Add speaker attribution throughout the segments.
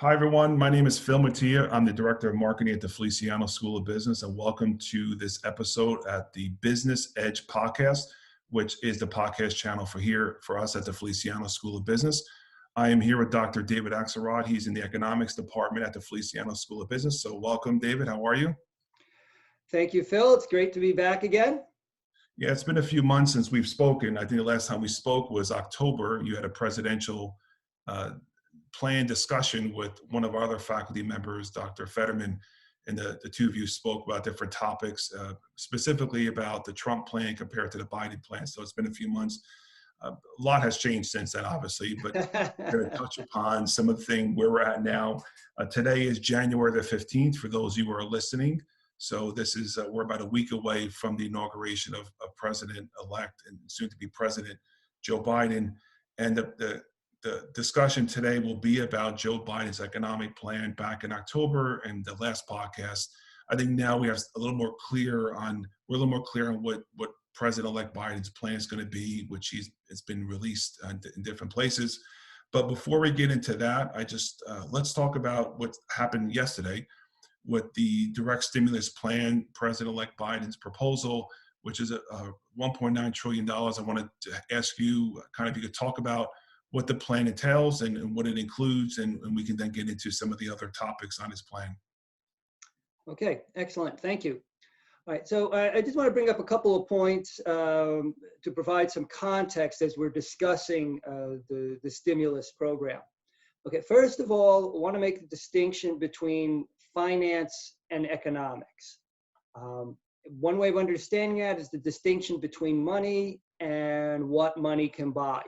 Speaker 1: Hi, everyone. My name is Phil Mattia. I'm the Director of Marketing at the Feliciano School of Business, and welcome to this episode at the Business Edge podcast, which is the podcast channel for us at the Feliciano School of Business. I am here with Dr. David Axelrod. He's in the economics department at the Feliciano School of Business. So welcome, David. How are you?
Speaker 2: Thank you, Phil. It's great to be back again.
Speaker 1: Yeah, it's been a few months since we've spoken. I think the last time we spoke was October. You had a presidential planned discussion with one of our other faculty members, Dr. Fetterman, and the two of you spoke about different topics, specifically about the Trump plan compared to the Biden plan. So it's been a few months. A lot has changed since then, obviously, but we're going to touch upon some of the things where we're at now. Today is January the 15th for those of you who are listening. So this is, we're about a week away from the inauguration of President-elect and soon to be President Joe Biden. And the discussion today will be about Joe Biden's economic plan back in October and the last podcast. I think now we're a little more clear on what President-elect Biden's plan is going to be, which it's been released in different places. But before we get into that, let's talk about what happened yesterday with the direct stimulus plan, President-elect Biden's proposal, which is a $1.9 trillion. I wanted to ask you if you could talk about what the plan entails and what it includes, and we can then get into some of the other topics on his plan.
Speaker 2: Okay, excellent. Thank you. All right, so I just want to bring up a couple of points to provide some context as we're discussing the stimulus program. Okay, first of all, I want to make the distinction between finance and economics. One way of understanding that is the distinction between money and what money can buy.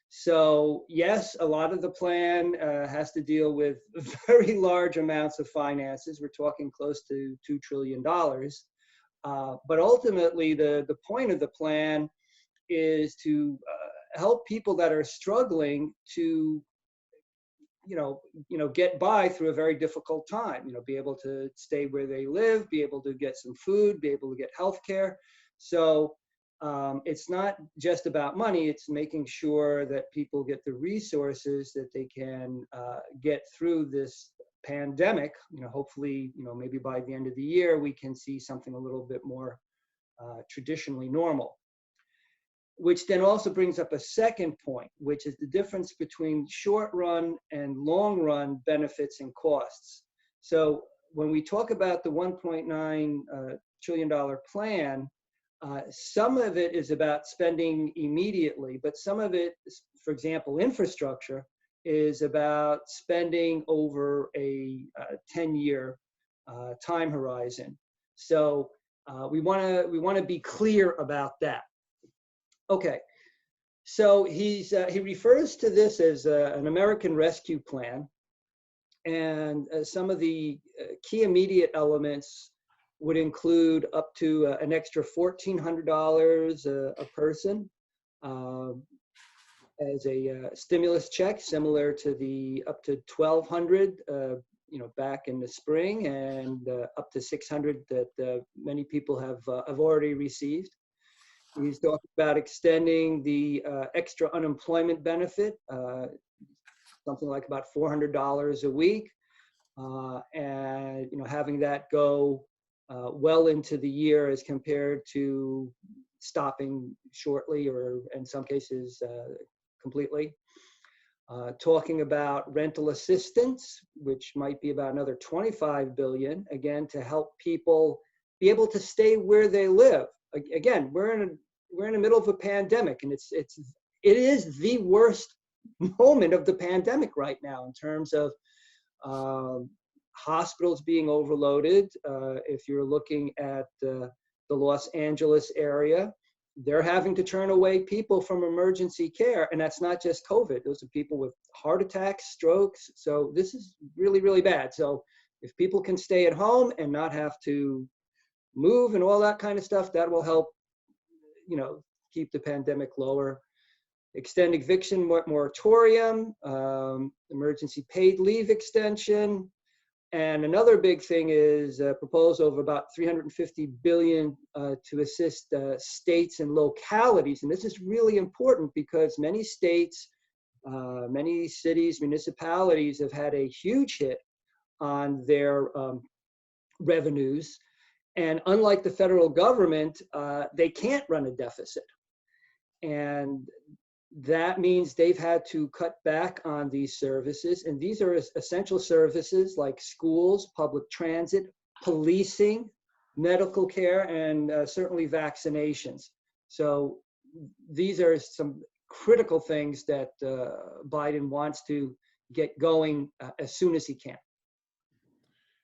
Speaker 2: So yes, a lot of the plan has to deal with very large amounts of finances. We're talking close to $2 trillion. But ultimately, the point of the plan is to help people that are struggling to get by through a very difficult time, be able to stay where they live, be able to get some food, be able to get health care. So it's not just about money, it's making sure that people get the resources that they can get through this pandemic. Hopefully, maybe by the end of the year, we can see something a little bit more traditionally normal. Which then also brings up a second point, which is the difference between short run and long run benefits and costs. So when we talk about the $1.9 trillion plan, some of it is about spending immediately, but some of it, for example, infrastructure, is about spending over a 10-year time horizon. So we want to be clear about that. Okay, so he refers to this as an American Rescue Plan, and some of the key immediate elements would include up to an extra $1,400 a person as a stimulus check, similar to the up to $1,200 back in the spring, and up to $600 that many people have already received. He's talking about extending the extra unemployment benefit, something like about $400 a week, and having that go well into the year as compared to stopping shortly or in some cases completely. Talking about rental assistance, which might be about another $25 billion, again, to help people be able to stay where they live. Again, we're in the middle of a pandemic, and it is the worst moment of the pandemic right now in terms of hospitals being overloaded. If you're looking at the Los Angeles area, they're having to turn away people from emergency care, and that's not just COVID. Those are people with heart attacks, strokes. So this is really, really bad. So if people can stay at home and not have to move and all that kind of stuff, that will help keep the pandemic lower. Extend eviction moratorium, emergency paid leave extension, and another big thing is a proposal of about $350 billion to assist states and localities. And this is really important because many states Many cities, municipalities have had a huge hit on their revenues. And unlike the federal government, they can't run a deficit. And that means they've had to cut back on these services. And these are essential services like schools, public transit, policing, medical care, and certainly vaccinations. So these are some critical things that Biden wants to get going as soon as he can.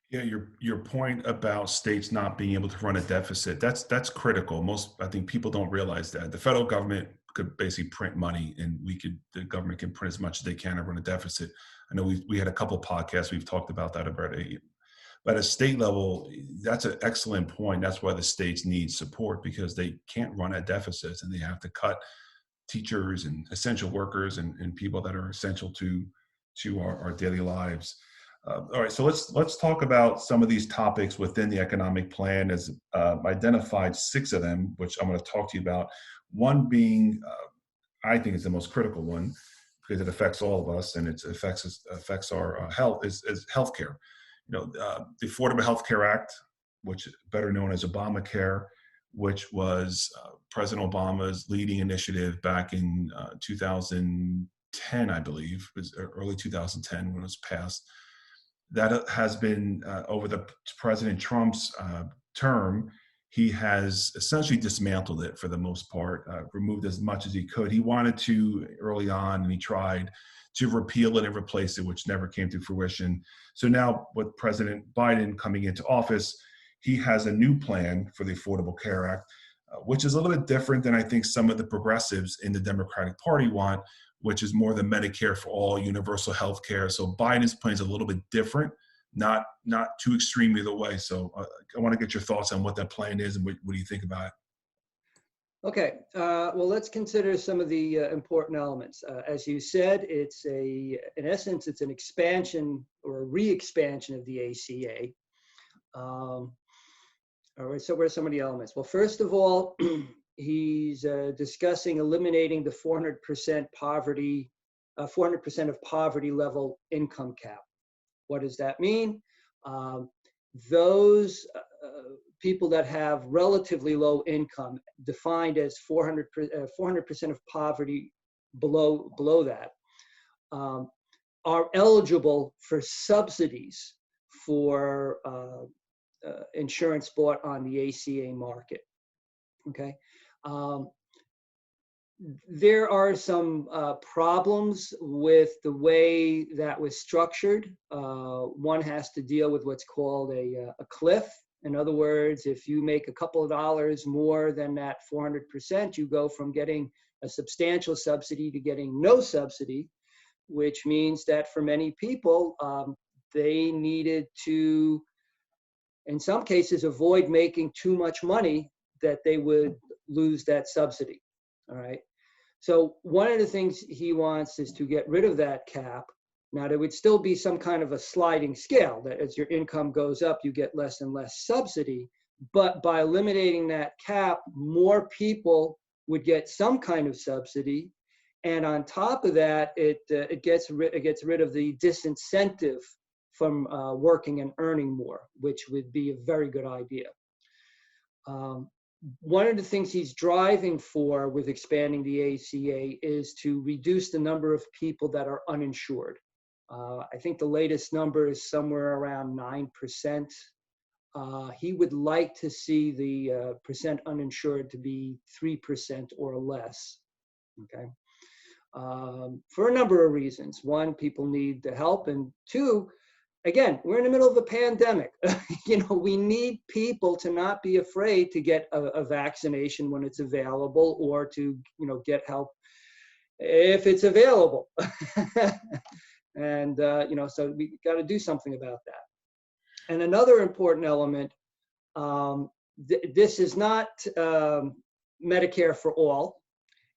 Speaker 1: Yeah, your point about states not being able to run a deficit, that's critical. I think people don't realize that. The federal government could basically print money, and the government can print as much as they can and run a deficit. I know we had a couple of podcasts, we've talked about that already. But at a state level, that's an excellent point. That's why the states need support, because they can't run at deficits, and they have to cut teachers and essential workers and people that are essential to our daily lives. All right, so let's talk about some of these topics within the economic plan. As identified 6 of them, which I'm going to talk to you about. One being, I think, is the most critical one because it affects all of us and it affects our health. Is healthcare. The Affordable Health Care Act, which is better known as Obamacare, which was President Obama's leading initiative back in 2010, I believe, it was early 2010 when it was passed. That has been over the President Trump's term, he has essentially dismantled it for the most part, removed as much as he could. He wanted to early on, and he tried to repeal it and replace it, which never came to fruition. So now with President Biden coming into office, he has a new plan for the Affordable Care Act, which is a little bit different than I think some of the progressives in the Democratic Party want, which is more the Medicare for all, universal health care. So Biden's plan is a little bit different, not too extreme either way. So I want to get your thoughts on what that plan is and what do you think about it?
Speaker 2: Okay, well, let's consider some of the important elements. As you said, in essence, it's an expansion or a re-expansion of the ACA. All right, so what are some of the elements? Well, first of all, he's discussing eliminating the 400% poverty, 400% of poverty level income cap. What does that mean? Those people that have relatively low income, defined as 400% of poverty below that, are eligible for subsidies for insurance bought on the ACA market. Okay. There are some problems with the way that was structured. One has to deal with what's called a cliff. In other words, if you make a couple of dollars more than that 400%, you go from getting a substantial subsidy to getting no subsidy, which means that for many people, they needed to, in some cases, avoid making too much money that they would lose that subsidy. All right. So one of the things he wants is to get rid of that cap. Now, there would still be some kind of a sliding scale that as your income goes up, you get less and less subsidy. But by eliminating that cap, more people would get some kind of subsidy. And on top of that, it gets rid of the disincentive from working and earning more, which would be a very good idea. One of the things he's driving for with expanding the ACA is to reduce the number of people that are uninsured. I think the latest number is somewhere around 9%. He would like to see the percent uninsured to be 3% or less. Okay, for a number of reasons. One, people need the help, and two, again, we're in the middle of a pandemic. We need people to not be afraid to get a vaccination when it's available, or to, get help if it's available. And, so we got to do something about that. And another important element, this is not Medicare for all.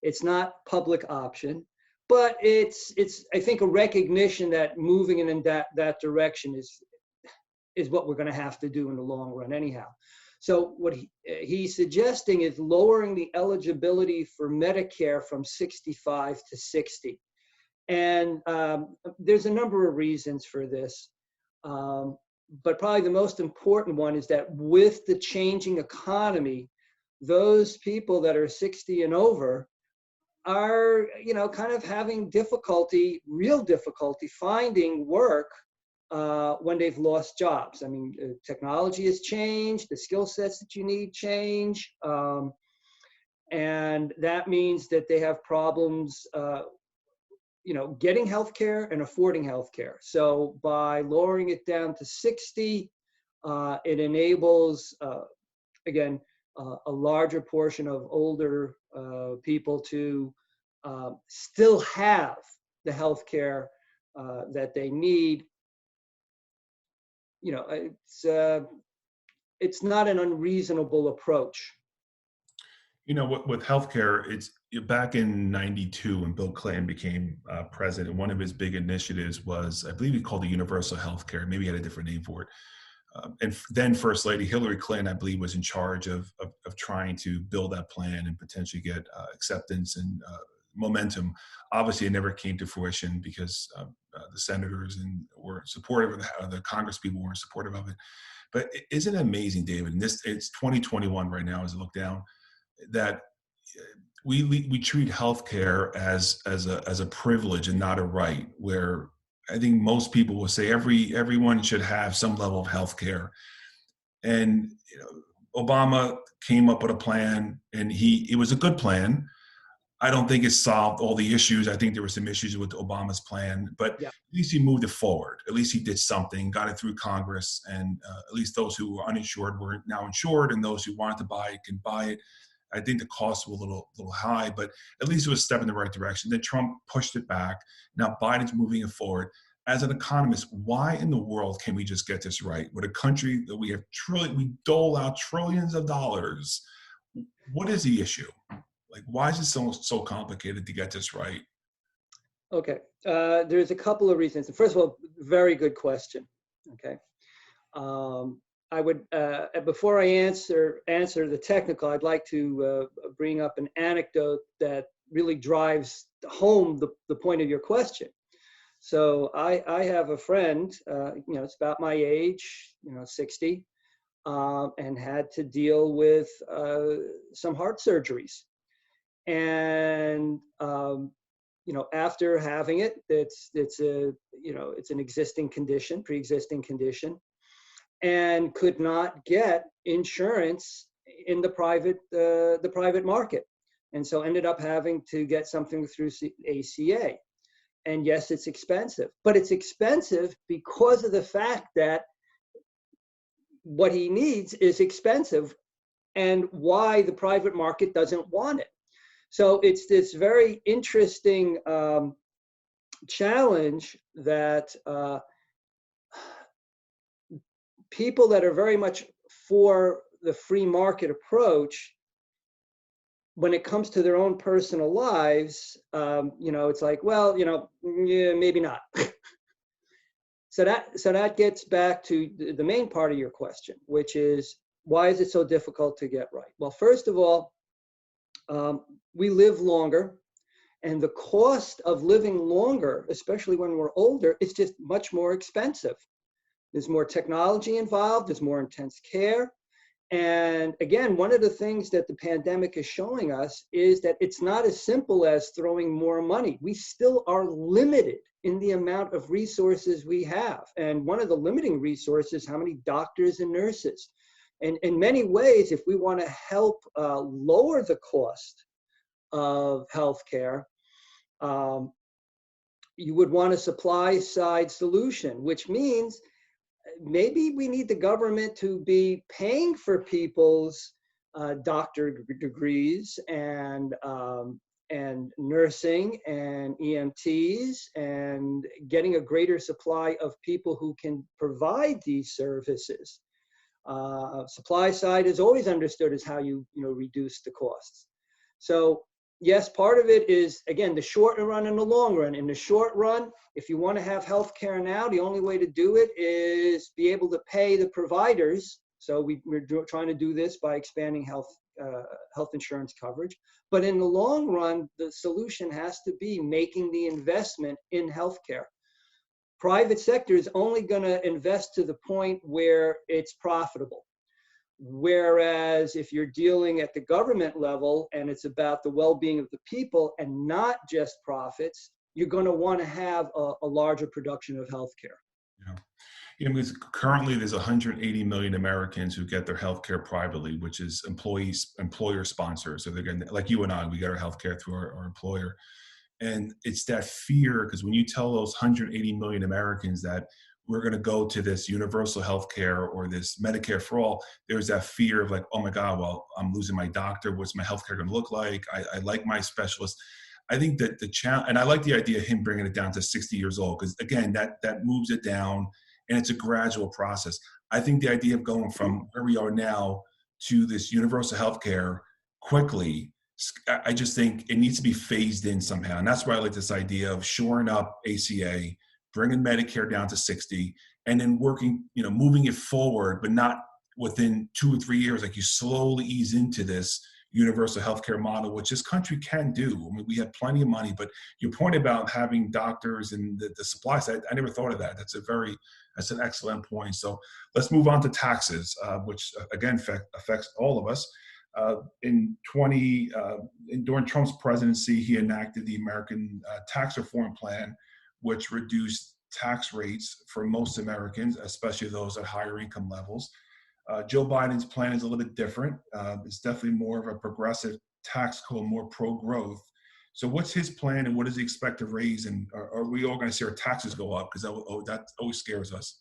Speaker 2: It's not public option. But it's I think a recognition that moving in that direction is what we're going to have to do in the long run anyhow. So what he's suggesting is lowering the eligibility for Medicare from 65 to 60. And there's a number of reasons for this. But probably the most important one is that with the changing economy, those people that are 60 and over are, kind of having difficulty, real difficulty finding work when they've lost jobs. I mean, technology has changed, the skill sets that you need change. And that means that they have problems, getting healthcare and affording healthcare. So by lowering it down to 60, it enables, again, a larger portion of older people to still have the healthcare that they need. It's not an unreasonable approach.
Speaker 1: With healthcare, it's back in '92 when Bill Clinton became president. One of his big initiatives was, I believe he called it universal healthcare. Maybe he had a different name for it. And then First Lady Hillary Clinton, I believe, was in charge of trying to build that plan and potentially get acceptance and momentum. Obviously, it never came to fruition because the senators were supportive of the Congress people weren't supportive of it. But isn't it amazing, David? And it's 2021 right now as I look down, that we treat healthcare as a privilege and not a right, where I think most people will say everyone should have some level of healthcare. And Obama came up with a plan, and it was a good plan. I don't think it solved all the issues. I think there were some issues with Obama's plan, but
Speaker 2: yeah.
Speaker 1: At least he moved it forward. At least he did something, got it through Congress, and at least those who were uninsured were now insured, and those who wanted to buy it can buy it. I think the costs were a little high, but at least it was a step in the right direction. Then Trump pushed it back. Now Biden's moving it forward. As an economist, why in the world can we just get this right? With a country that we dole out trillions of dollars. What is the issue? Like, why is it so complicated to get this right?
Speaker 2: Okay, there's a couple of reasons. First of all, very good question. Okay. I would, before I answer the technical, I'd like to bring up an anecdote that really drives home the point of your question. So I have a friend, it's about my age, 60, and had to deal with some heart surgeries. And after having it, it's an existing condition, pre-existing condition, and could not get insurance in the private market, and so ended up having to get something through ACA. And yes, it's expensive, but it's expensive because of the fact that what he needs is expensive, and why the private market doesn't want it. So it's this very interesting challenge that people that are very much for the free market approach, when it comes to their own personal lives, it's like, well, yeah, maybe not. So that gets back to the main part of your question, which is, why is it so difficult to get right? Well, first of all, we live longer, and the cost of living longer, especially when we're older, is just much more expensive. There's more technology involved, there's more intense care. And again, one of the things that the pandemic is showing us is that it's not as simple as throwing more money. We still are limited in the amount of resources we have. And one of the limiting resources is how many doctors and nurses. And in many ways, if we want to help lower the cost of healthcare, you would want a supply side solution, which means maybe we need the government to be paying for people's doctor degrees and nursing and EMTs, and getting a greater supply of people who can provide these services. Supply side is always understood as how you reduce the costs. So yes, part of it is, again, the short run and the long run. In the short run, if you want to have healthcare now, the only way to do it is be able to pay the providers So we're trying to do this by expanding health insurance coverage. But in the long run, the solution has to be making the investment in healthcare. Private sector is only going to invest to the point where it's profitable. Whereas if you're dealing at the government level and it's about the well-being of the people and not just profits, you're going to want to have a larger production of healthcare.
Speaker 1: Yeah. Because currently there's 180 million Americans who get their healthcare privately, which is employer sponsored. So they're getting, like you and I, we get our healthcare through our employer. And it's that fear, because when you tell those 180 million Americans that we're going to go to this universal healthcare or this Medicare for all, there's that fear of like, oh my God, well, I'm losing my doctor. What's my healthcare going to look like? I like my specialist. I think that the challenge, and I like the idea of him bringing it down to 60 years old, because again, that moves it down and it's a gradual process. I think the idea of going from where we are now to this universal healthcare quickly, I just think it needs to be phased in somehow. And that's why I like this idea of shoring up ACA, bringing Medicare down to 60, and then working, moving it forward, but not within 2 or 3 years. Like you slowly ease into this universal healthcare model, which this country can do. I mean, we have plenty of money, but your point about having doctors and the supply side, I never thought of that. That's an excellent point. So let's move on to taxes, which again affects all of us. During Trump's presidency, he enacted the American Tax Reform Plan, which reduced tax rates for most Americans, especially those at higher income levels. Joe Biden's plan is a little bit different. It's definitely more of a progressive tax code, more pro-growth. So what's his plan and what does he expect to raise? And are we all going to see our taxes go up? Because that always scares us.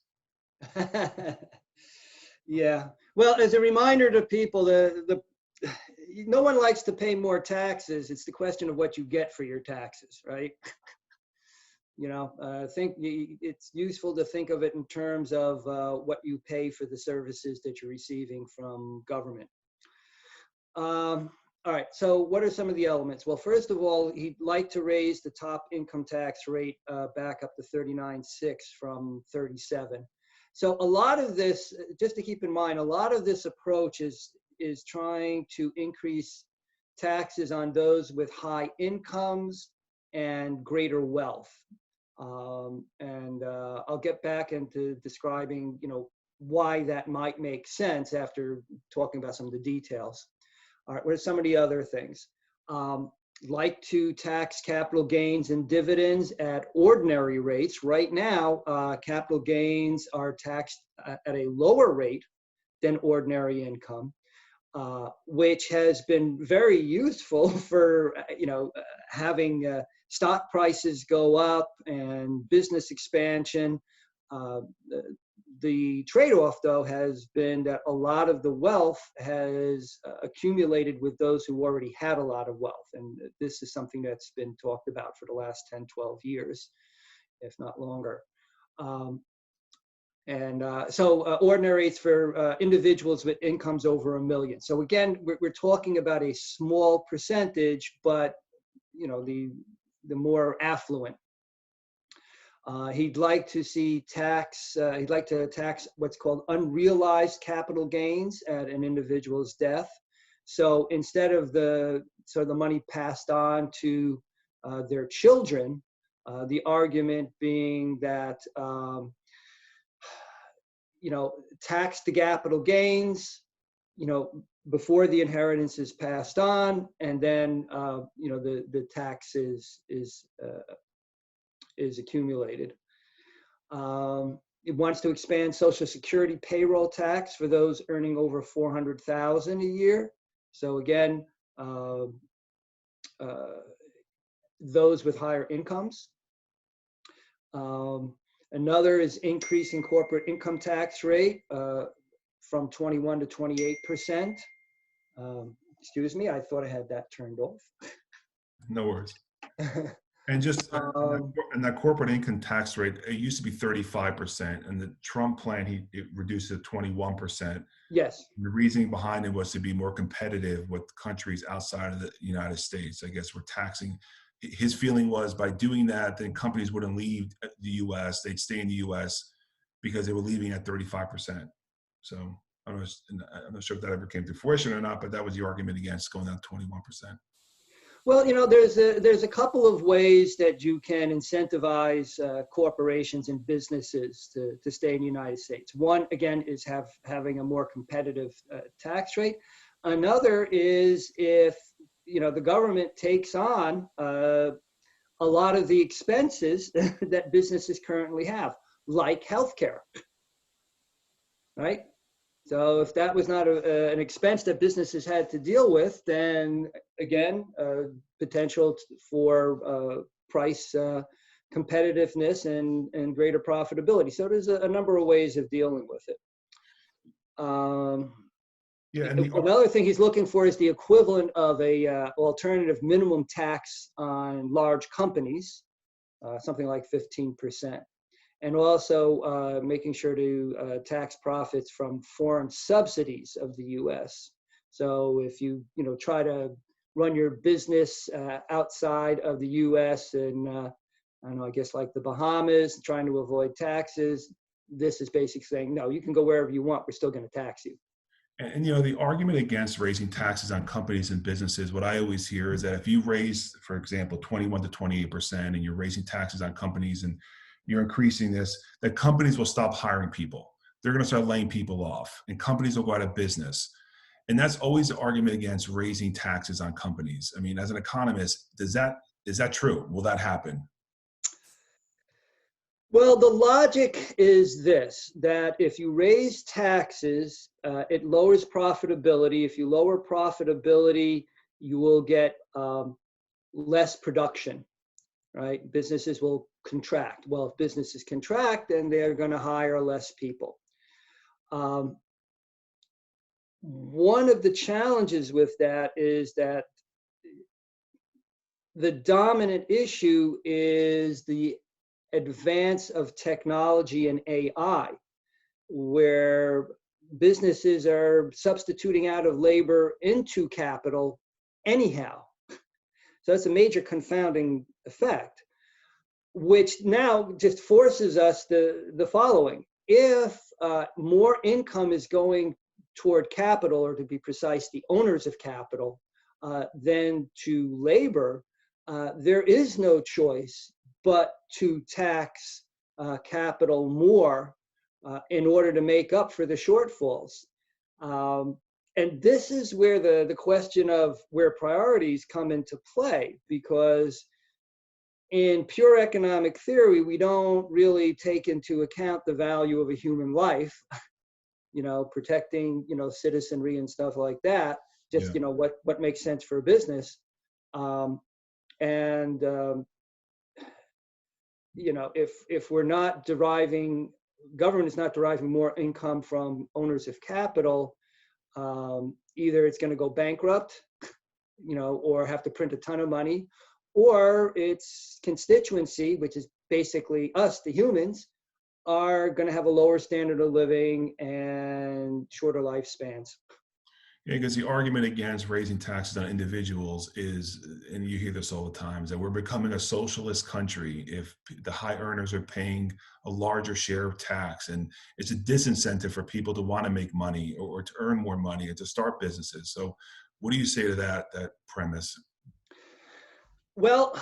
Speaker 2: Yeah. Well, as a reminder to people, no one likes to pay more taxes. It's the question of what you get for your taxes, right? I think it's useful to think of it in terms of what you pay for the services that you're receiving from government. All right, so what are some of the elements? Well, first of all, he'd like to raise the top income tax rate back up to 39.6 from 37. So a lot of this, just to keep in mind, a lot of this approach is trying to increase taxes on those with high incomes and greater wealth. I'll get back into describing, why that might make sense after talking about some of the details. All right, what are some of the other things? Like to tax capital gains and dividends at ordinary rates. Right now, capital gains are taxed at a lower rate than ordinary income, which has been very useful for, having stock prices go up and business expansion. The trade-off, though, has been that a lot of the wealth has accumulated with those who already had a lot of wealth. And this is something that's been talked about for the last 10, 12 years, if not longer. So ordinary rates for individuals with incomes over $1 million. So again, we're talking about a small percentage, but the more affluent. He'd like to tax what's called unrealized capital gains at an individual's death. So instead of the money passed on to their children, the argument being that tax the capital gains, before the inheritance is passed on, and then the tax is accumulated. It wants to expand Social Security payroll tax for those earning over $400,000 a year. So again, those with higher incomes. Another is increasing corporate income tax rate from 21 to 28%. Excuse me, I thought I had that turned off.
Speaker 1: No worries. And just and that corporate income tax rate, it used to be 35%, and the Trump plan, it reduced it to 21%.
Speaker 2: Yes.
Speaker 1: And the reasoning behind it was to be more competitive with countries outside of the United States. I guess we're taxing. His feeling was by doing that, then companies wouldn't leave the U.S. They'd stay in the U.S. because they were leaving at 35%. So I'm not sure if that ever came to fruition or not, but that was the argument against going down to 21%.
Speaker 2: Well, there's a couple of ways that you can incentivize corporations and businesses to stay in the United States. One, again, is having a more competitive tax rate. Another is if the government takes on a lot of the expenses that businesses currently have, like healthcare, right? So if that was not an expense that businesses had to deal with, then again, potential for price competitiveness and greater profitability. So there's a number of ways of dealing with it. Another thing he's looking for is the equivalent of a alternative minimum tax on large companies, something like 15%. And also making sure to tax profits from foreign subsidies of the U.S. So if you try to run your business outside of the U.S. and I guess like the Bahamas, trying to avoid taxes, this is basically saying no, you can go wherever you want. We're still going to tax you.
Speaker 1: And the argument against raising taxes on companies and businesses, what I always hear is that if you raise, for example, 21 to 28%, and you're raising taxes on companies and you're increasing this, that companies will stop hiring people. They're going to start laying people off, and companies will go out of business. And that's always the argument against raising taxes on companies. I mean, as an economist, is that true? Will that happen?
Speaker 2: Well, the logic is this, that if you raise taxes, it lowers profitability. If you lower profitability, you will get less production, right? Businesses will contract. Well, if businesses contract, then they're going to hire less people. One of the challenges with that is that the dominant issue is the advance of technology and AI, where businesses are substituting out of labor into capital anyhow. So that's a major confounding effect, which now just forces us the following. If more income is going toward capital, or to be precise, the owners of capital, than to labor, there is no choice but to tax capital more in order to make up for the shortfalls. And this is where the question of where priorities come into play, because in pure economic theory, we don't really take into account the value of a human life, protecting, citizenry and stuff like that, just, what makes sense for a business. If we're not deriving, government is not deriving more income from owners of capital, either it's going to go bankrupt, or have to print a ton of money, or its constituency, which is basically us, the humans, are going to have a lower standard of living and shorter lifespans.
Speaker 1: Yeah, because the argument against raising taxes on individuals is, and you hear this all the time, is that we're becoming a socialist country if the high earners are paying a larger share of tax, and it's a disincentive for people to want to make money or to earn more money and to start businesses. So what do you say to that premise?
Speaker 2: Well,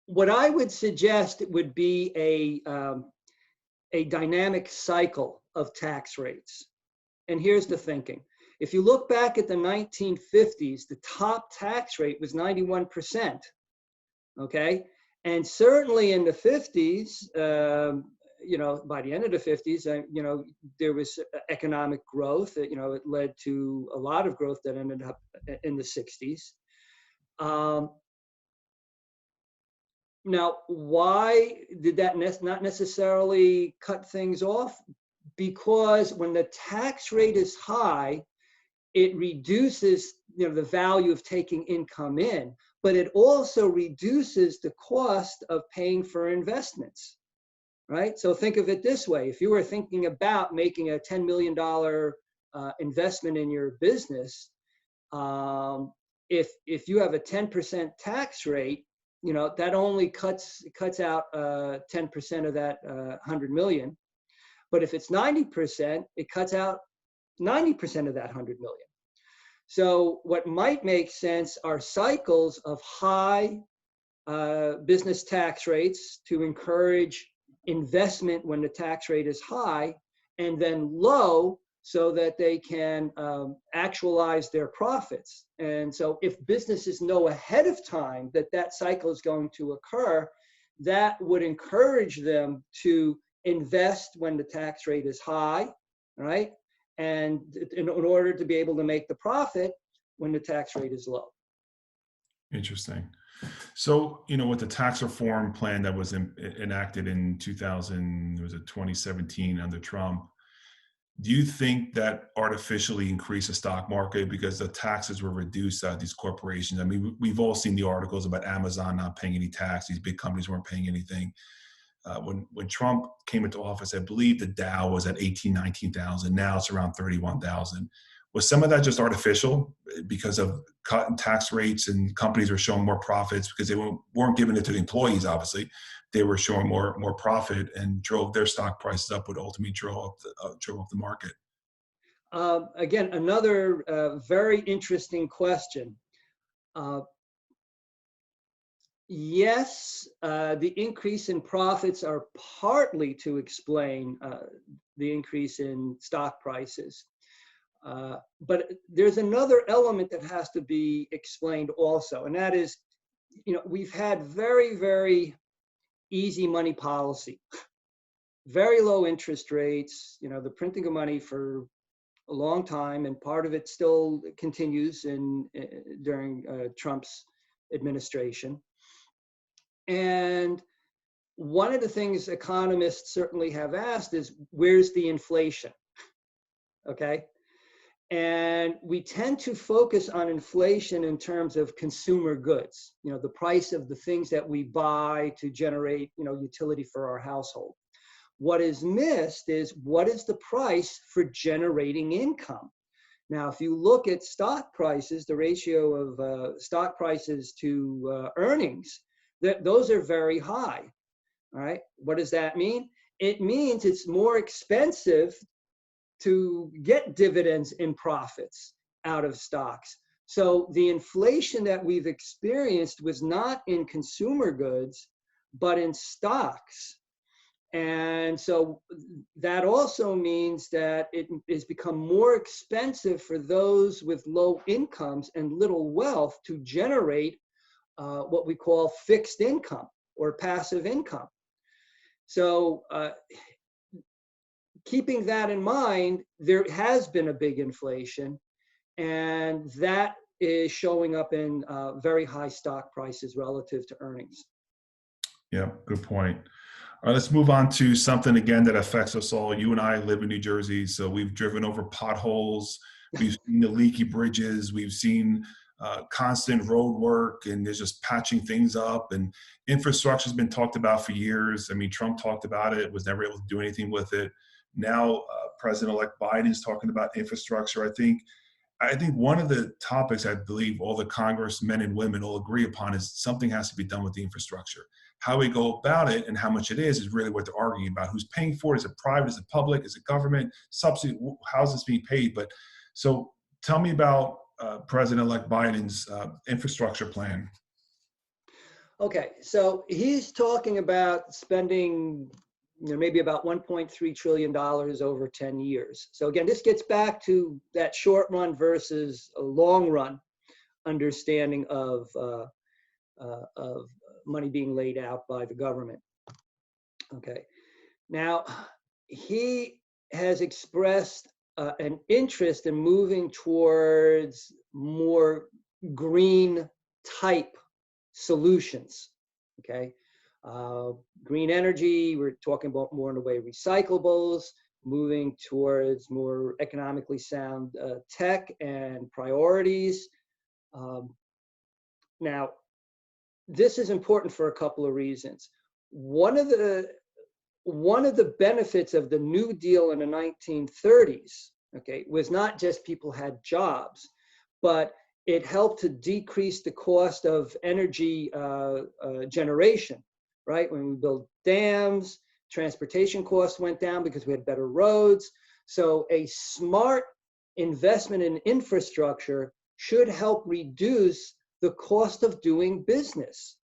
Speaker 2: what I would suggest would be a dynamic cycle of tax rates. And here's the thinking. If you look back at the 1950s, the top tax rate was 91%, okay? And certainly in the 50s, by the end of the 50s, there was economic growth. It led to a lot of growth that ended up in the 60s. Now, why did that not necessarily cut things off? Because when the tax rate is high, it reduces the value of taking income in, but it also reduces the cost of paying for investments, right? So think of it this way. If you were thinking about making a $10 million investment in your business, if you have a 10% tax rate, that only cuts out 10% of that 100 million. But if it's 90%, it cuts out 90% of that 100 million. So what might make sense are cycles of high business tax rates to encourage investment when the tax rate is high, and then low so that they can actualize their profits. And so if businesses know ahead of time that that cycle is going to occur, that would encourage them to invest when the tax rate is high, right? And in order to be able to make the profit when the tax rate is low.
Speaker 1: Interesting. So, with the tax reform plan that was enacted in 2017 under Trump, do you think that artificially increased the stock market because the taxes were reduced at these corporations? I mean, we've all seen the articles about Amazon not paying any tax. These big companies weren't paying anything. When Trump came into office, I believe the Dow was at 19,000. Now it's around 31,000. Was some of that just artificial because of cutting tax rates and companies were showing more profits because they weren't giving it to the employees, obviously. They were showing more profit and drove their stock prices up, would ultimately drove up the market?
Speaker 2: Again, another very interesting question. Yes, the increase in profits are partly to explain the increase in stock prices. But there's another element that has to be explained also, and that is, we've had very, very easy money policy, very low interest rates, the printing of money for a long time, and part of it still continues during Trump's administration. And one of the things economists certainly have asked is, where's the inflation? Okay. And we tend to focus on inflation in terms of consumer goods, the price of the things that we buy to generate, utility for our household. What is missed is, what is the price for generating income? Now, if you look at stock prices, the ratio of stock prices to earnings, those are very high. All right. What does that mean? It means it's more expensive to get dividends and profits out of stocks. So the inflation that we've experienced was not in consumer goods, but in stocks. And so that also means that it has become more expensive for those with low incomes and little wealth to generate what we call fixed income or passive income. So keeping that in mind, there has been a big inflation, and that is showing up in very high stock prices relative to earnings.
Speaker 1: Yeah, good point. All right, let's move on to something again that affects us all. You and I live in New Jersey, so we've driven over potholes. We've seen the leaky bridges. We've seen constant road work, and there's just patching things up. And infrastructure has been talked about for years. I mean, Trump talked about it, was never able to do anything with it. Now, President-elect Biden is talking about infrastructure. I think one of the topics I believe all the congressmen and women all agree upon is something has to be done with the infrastructure. How we go about it and how much it is really what they're arguing about. Who's paying for it? Is it private? Is it public? Is it government? Subsidy? How is this being paid? But so tell me about President-elect Biden's infrastructure plan.
Speaker 2: Okay, so he's talking about spending maybe about $1.3 trillion over 10 years. So again, this gets back to that short run versus a long run understanding of money being laid out by the government. Okay, now he has expressed an interest in moving towards more green type solutions. Okay. Green energy, we're talking about more in the way of recyclables, moving towards more economically sound tech and priorities. Now, this is important for a couple of reasons. One of the benefits of the New Deal in the 1930s, okay, was not just people had jobs, but it helped to decrease the cost of energy generation. Right? When we build dams, transportation costs went down because we had better roads. So a smart investment in infrastructure should help reduce the cost of doing business.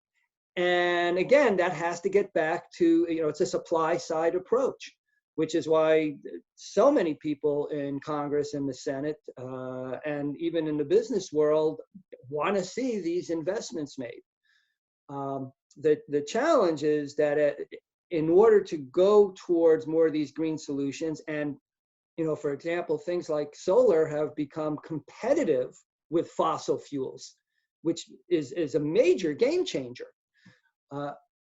Speaker 2: And again, that has to get back to, it's a supply side approach, which is why so many people in Congress and the Senate and even in the business world want to see these investments made. The challenge is that in order to go towards more of these green solutions, and for example, things like solar have become competitive with fossil fuels, which is a major game changer.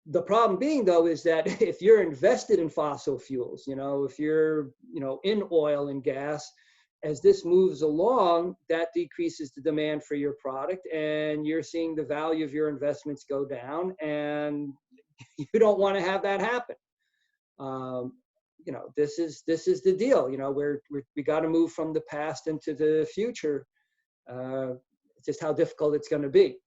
Speaker 2: The problem being, though, is that if you're invested in fossil fuels, if you're, in oil and gas, as this moves along, that decreases the demand for your product, and you're seeing the value of your investments go down, and you don't want to have that happen. This is the deal. We got to move from the past into the future. Just how difficult it's going to be.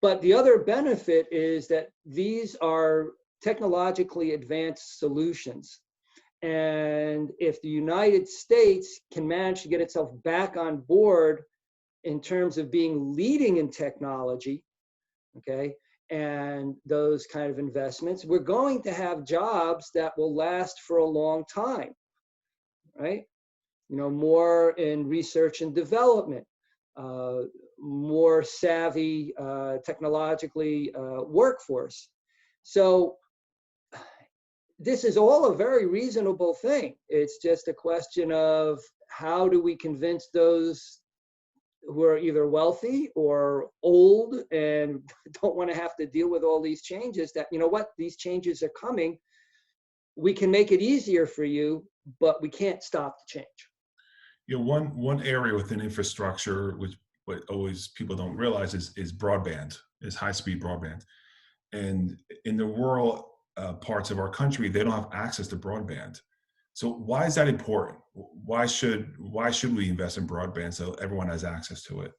Speaker 2: But the other benefit is that these are technologically advanced solutions. And if the United States can manage to get itself back on board in terms of being leading in technology, okay, and those kind of investments, we're going to have jobs that will last for a long time, right? More in research and development, more savvy technologically workforce. So this is all a very reasonable thing. It's just a question of how do we convince those who are either wealthy or old and don't want to have to deal with all these changes that, these changes are coming. We can make it easier for you, but we can't stop the change.
Speaker 1: One area within infrastructure, which what always people don't realize is broadband, is high-speed broadband. And in the rural parts of our country, they don't have access to broadband. So why is that important? Why should we invest in broadband so everyone has access to it?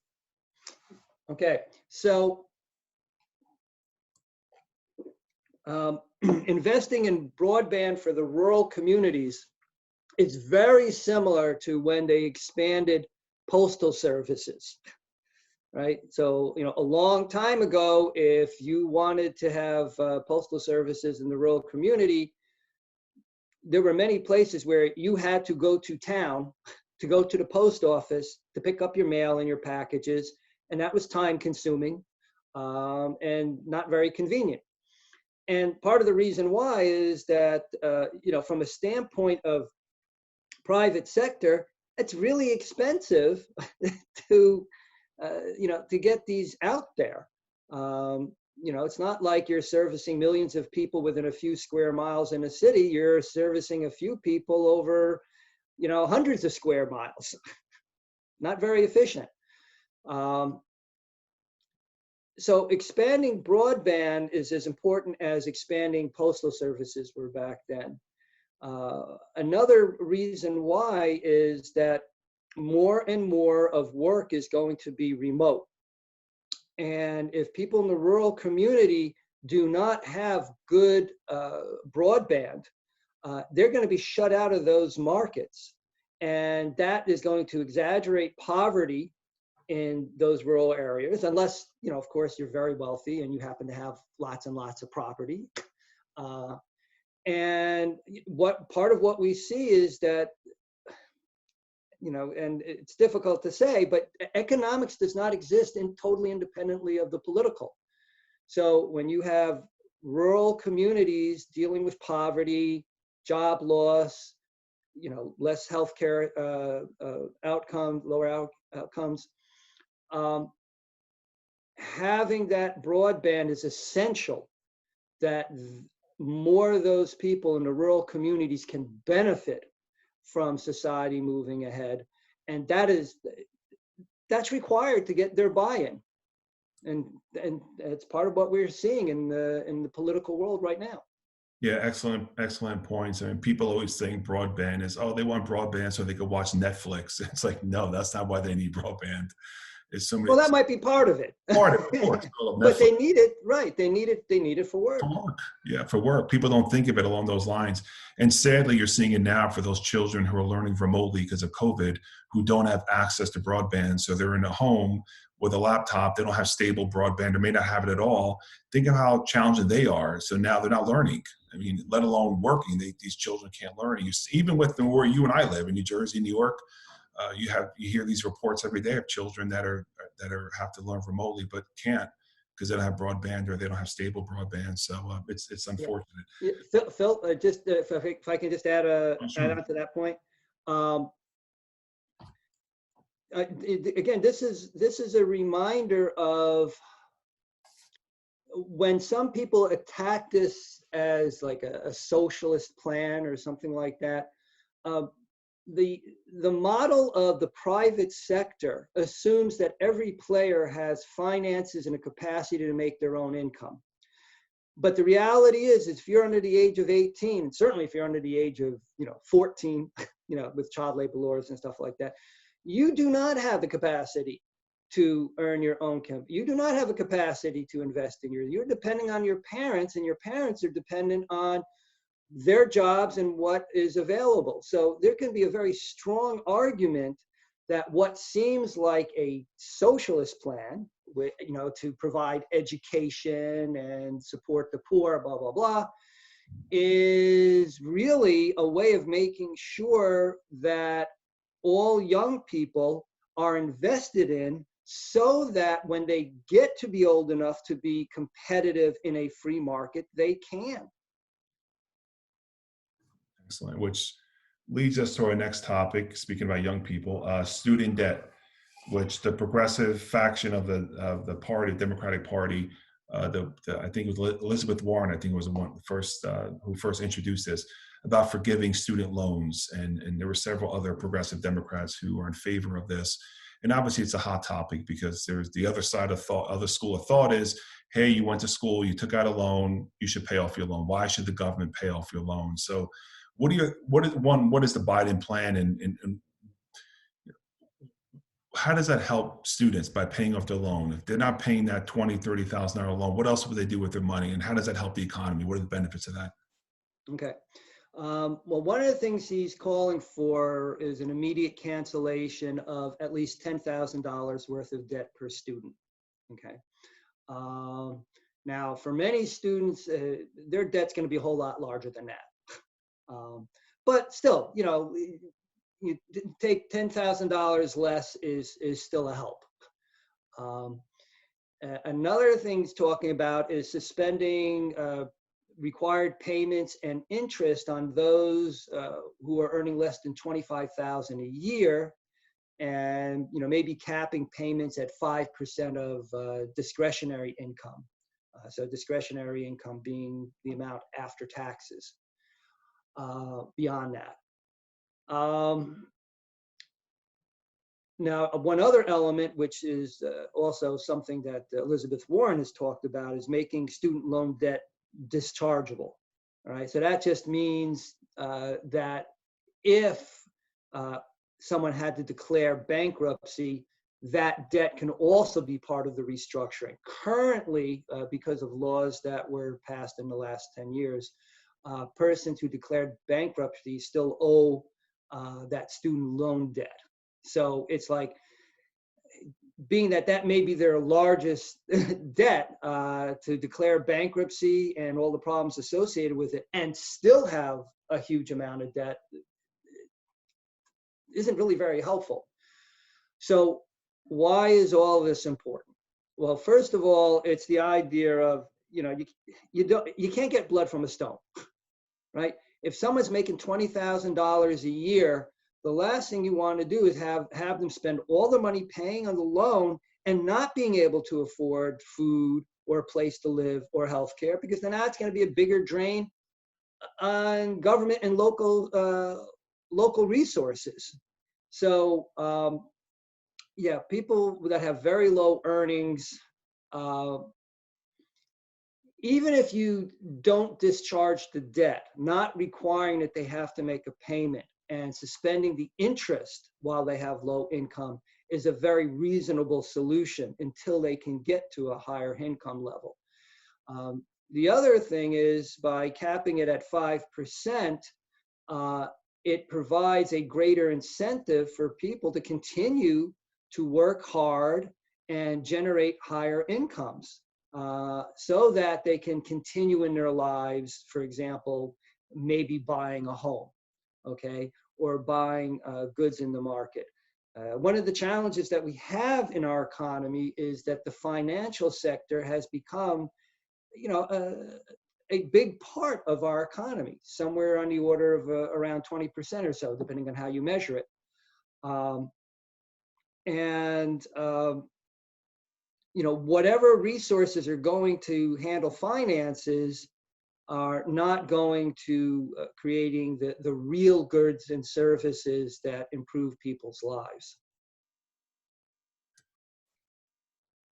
Speaker 2: Okay, so investing in broadband for the rural communities is very similar to when they expanded postal services, right? So, a long time ago, if you wanted to have postal services in the rural community, there were many places where you had to go to town to go to the post office to pick up your mail and your packages, and that was time consuming and not very convenient. And part of the reason why is that, from a standpoint of private sector, it's really expensive to get these out there. It's not like you're servicing millions of people within a few square miles in a city. You're servicing a few people over, hundreds of square miles. Not very efficient. So expanding broadband is as important as expanding postal services were back then. Another reason why is that more and more of work is going to be remote. And if people in the rural community do not have good broadband, they're going to be shut out of those markets. And that is going to exaggerate poverty in those rural areas, unless, of course, you're very wealthy and you happen to have lots and lots of property. And part of what we see is that, and it's difficult to say, but economics does not exist totally independently of the political. So when you have rural communities dealing with poverty, job loss, less healthcare outcomes, lower outcomes, having that broadband is essential, that more of those people in the rural communities can benefit from society moving ahead. And that's required to get their buy-in. And it's part of what we're seeing in the political world right now.
Speaker 1: Yeah, excellent points. I mean, people always think broadband is, they want broadband so they could watch Netflix. It's like, no, that's not why they need broadband. is so many.
Speaker 2: Well, that might be part of it.
Speaker 1: Part of course.
Speaker 2: But they need it, right? They need it for work.
Speaker 1: For work. Yeah, for work. People don't think of it along those lines. And sadly, you're seeing it now for those children who are learning remotely because of COVID, who don't have access to broadband. So they're in a home with a laptop. They don't have stable broadband or may not have it at all. Think of how challenging they are. So now they're not learning. I mean, let alone working. These children can't learn. Even with where you and I live in New Jersey, New York, you hear these reports every day of children that have to learn remotely but can't because they don't have broadband or they don't have stable broadband. So it's unfortunate.
Speaker 2: Yeah. Phil, just if I can just add
Speaker 1: Sure.
Speaker 2: on to that point. Again, this is a reminder of when some people attack this as like a socialist plan or something like that. The model of the private sector assumes that every player has finances and a capacity to make their own income. But the reality is if you're under the age of 18, and certainly if you're under the age of 14, with child labor laws and stuff like that, you do not have the capacity to earn your own income. You do not have a capacity to invest in you're depending on your parents, and your parents are dependent on their jobs and what is available. So there can be a very strong argument that what seems like a socialist plan, to provide education and support the poor, blah, blah, blah, is really a way of making sure that all young people are invested in so that when they get to be old enough to be competitive in a free market, they can.
Speaker 1: Excellent. Which leads us to our next topic, speaking about young people, student debt, which the progressive faction of the party, Democratic Party, I think it was Elizabeth Warren, I think was the one who first introduced this, about forgiving student loans. And there were several other progressive Democrats who are in favor of this. And obviously it's a hot topic because there's the other side of thought, other school of thought is, hey, you went to school, you took out a loan, you should pay off your loan. Why should the government pay off your loan? So what is the Biden plan, and how does that help students by paying off their loan? If they're not paying that $20,000, $30,000 loan, what else would they do with their money? And how does that help the economy? What are the benefits of that?
Speaker 2: Okay. Well, one of the things he's calling for is an immediate cancellation of at least $10,000 worth of debt per student. Okay. Now, for many students, their debt's going to be a whole lot larger than that. But still, you take $10,000 less is still a help. Another thing he's talking about is suspending required payments and interest on those who are earning less than $25,000 a year, and maybe capping payments at 5% of discretionary income. So discretionary income being the amount after taxes. Beyond that. Now, one other element, which is also something that Elizabeth Warren has talked about, is making student loan debt dischargeable. All right, so that just means that if someone had to declare bankruptcy, that debt can also be part of the restructuring. Currently, because of laws that were passed in the last 10 years, persons who declared bankruptcy still owe that student loan debt. So it's like, being that may be their largest debt, to declare bankruptcy and all the problems associated with it and still have a huge amount of debt isn't really very helpful. So why is all this important? Well, first of all, it's the idea of, you can't get blood from a stone, right? If someone's making $20,000 a year, the last thing you want to do is have them spend all the money paying on the loan and not being able to afford food or a place to live or healthcare, because then that's going to be a bigger drain on government and local resources. So people that have very low earnings, even if you don't discharge the debt, not requiring that they have to make a payment and suspending the interest while they have low income is a very reasonable solution until they can get to a higher income level. The other thing is by capping it at 5%, it provides a greater incentive for people to continue to work hard and generate higher incomes so that they can continue in their lives, for example, maybe buying a home, okay, or buying goods in the market. One of the challenges that we have in our economy is that the financial sector has become, a big part of our economy, somewhere on the order of around 20% or so, depending on how you measure it. Whatever resources are going to handle finances are not going to creating the real goods and services that improve people's lives.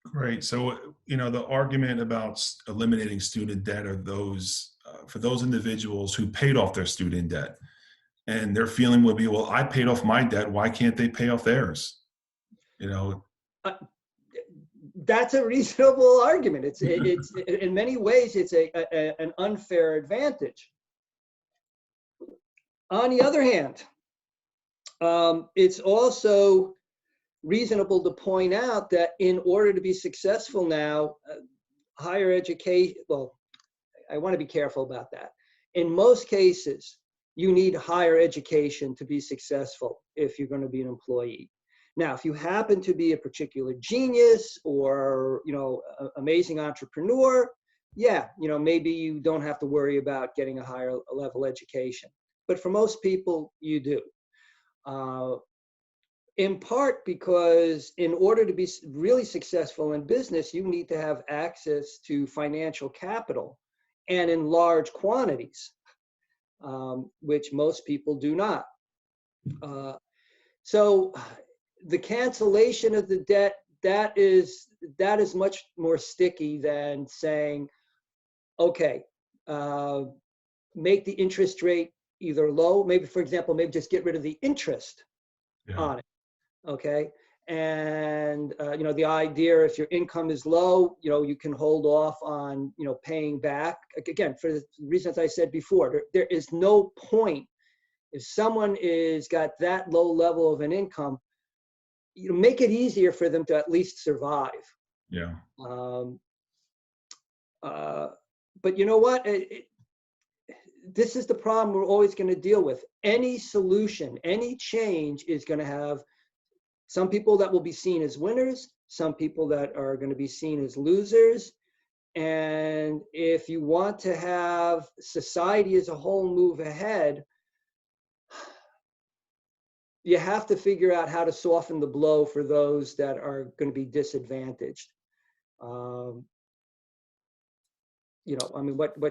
Speaker 1: Great. So, the argument about eliminating student debt are those, for those individuals who paid off their student debt, and their feeling would be, well, I paid off my debt. Why can't they pay off theirs?
Speaker 2: That's a reasonable argument. It's in many ways, it's an unfair advantage. On the other hand, it's also reasonable to point out that in order to be successful now, higher education, well, I want to be careful about that. In most cases, you need higher education to be successful if you're going to be an employee. Now, if you happen to be a particular genius or, amazing entrepreneur, yeah, maybe you don't have to worry about getting a higher level education. But for most people, you do. In part because in order to be really successful in business, you need to have access to financial capital and in large quantities, which most people do not. So the cancellation of the debt, that is much more sticky than saying, okay, make the interest rate either low, maybe, for example, maybe just get rid of the interest on it. Okay. And, the idea, if your income is low, you can hold off on, paying back. Again, for the reasons I said before, there is no point if someone is got that low level of an income, make it easier for them to at least survive.
Speaker 1: Yeah.
Speaker 2: But you know what? This is the problem we're always going to deal with. Any solution, any change is going to have some people that will be seen as winners, some people that are going to be seen as losers. And if you want to have society as a whole move ahead, you have to figure out how to soften the blow for those that are going to be disadvantaged. What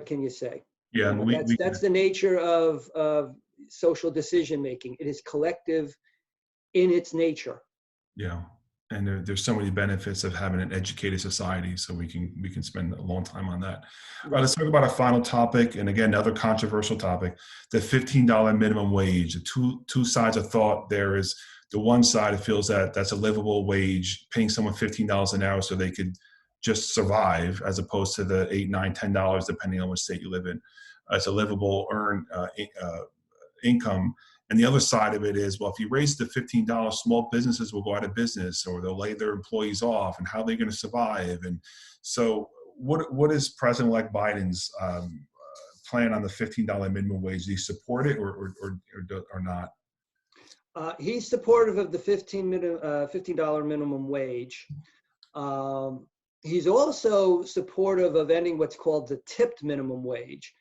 Speaker 2: can you say?
Speaker 1: Yeah,
Speaker 2: that's the nature of social decision making. It is collective in its nature.
Speaker 1: Yeah, and there's so many benefits of having an educated society, so we can spend a long time on that. All right, let's talk about a final topic, and again, another controversial topic: the $15 minimum wage. The two sides of thought. There is the one side that feels that that's a livable wage, paying someone $15 an hour so they could just survive, as opposed to the $8, $9, $10, depending on what state you live in. It's a livable income. And the other side of it is, well, if you raise the $15, small businesses will go out of business, or they'll lay their employees off, and how are they going to survive? And so what is President-elect Biden's plan on the $15 minimum wage? Do you support it or not?
Speaker 2: He's supportive of the $15 minimum wage. He's also supportive of ending what's called the tipped minimum wage.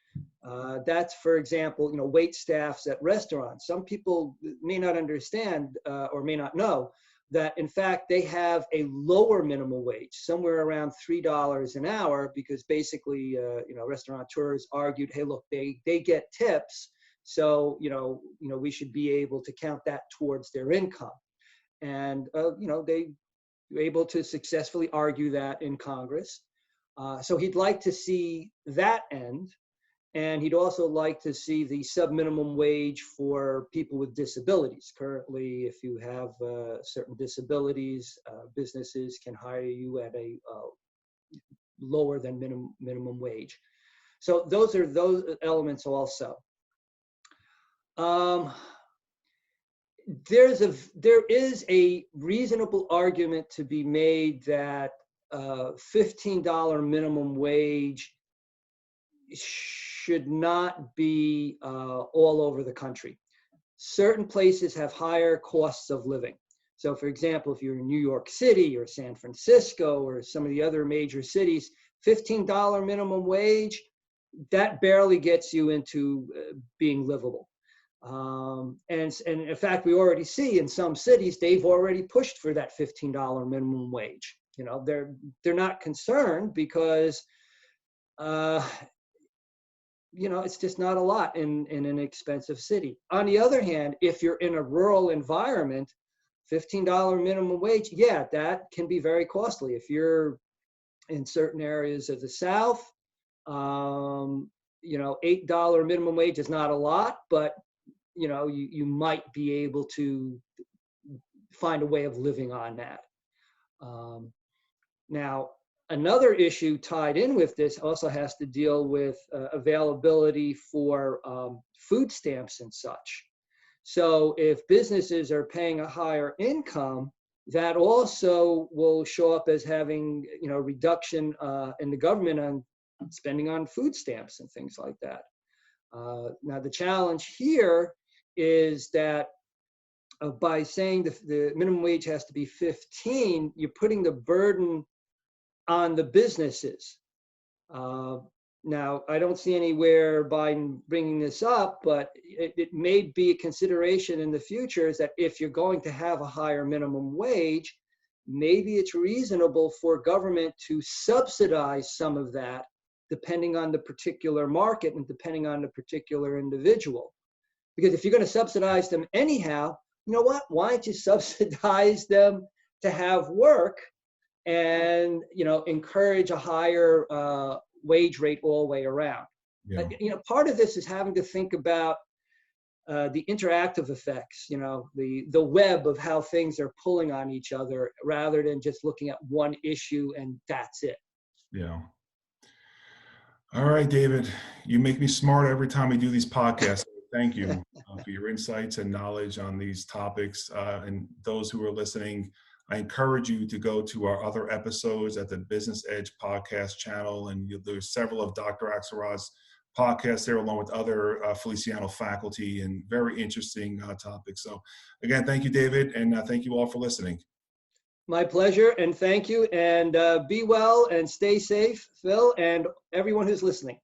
Speaker 2: That's, for example, wait staffs at restaurants. Some people may not understand or may not know that, in fact, they have a lower minimum wage, somewhere around $3 an hour, because basically, restaurateurs argued, hey, look, they get tips, so we should be able to count that towards their income, and they were able to successfully argue that in Congress. So he'd like to see that end. And he'd also like to see the sub-minimum wage for people with disabilities. Currently, if you have certain disabilities, businesses can hire you at a lower than minimum wage. So those are those elements also. There is a reasonable argument to be made that $15 minimum wage should not be all over the country. Certain places have higher costs of living. So for example, if you're in New York City or San Francisco or some of the other major cities, $15 minimum wage, that barely gets you into being livable. And in fact, we already see in some cities, they've already pushed for that $15 minimum wage. You know, they're not concerned because, you know, it's just not a lot in an expensive city. On the other hand, if you're in a rural environment, $15 minimum wage, yeah, that can be very costly. If you're in certain areas of the South, you know, $8 minimum wage is not a lot, but you know, you might be able to find a way of living on that. Now, another issue tied in with this also has to deal with availability for food stamps and such. So if businesses are paying a higher income, that also will show up as having, you know, reduction in the government on spending on food stamps and things like that. Now, the challenge here is that by saying the minimum wage has to be 15, you're putting the burden on the businesses. Now, I don't see anywhere Biden bringing this up, but it may be a consideration in the future is that if you're going to have a higher minimum wage, maybe it's reasonable for government to subsidize some of that depending on the particular market and depending on the particular individual. Because if you're going to subsidize them anyhow, you know what? Why don't you subsidize them to have work and, you know, encourage a higher wage rate all the way around?
Speaker 1: Yeah.
Speaker 2: You know, part of this is having to think about the interactive effects, you know, the web of how things are pulling on each other rather than just looking at one issue and that's it.
Speaker 1: Yeah. All right, David, you make me smarter every time we do these podcasts. Thank you for your insights and knowledge on these topics. And those who are listening, I encourage you to go to our other episodes at the Business Edge podcast channel. And there's several of Dr. Axelrod's podcasts there, along with other Feliciano faculty, and very interesting topics. So again, thank you, David. And thank you all for listening.
Speaker 2: My pleasure, and thank you. And be well and stay safe, Phil, and everyone who's listening.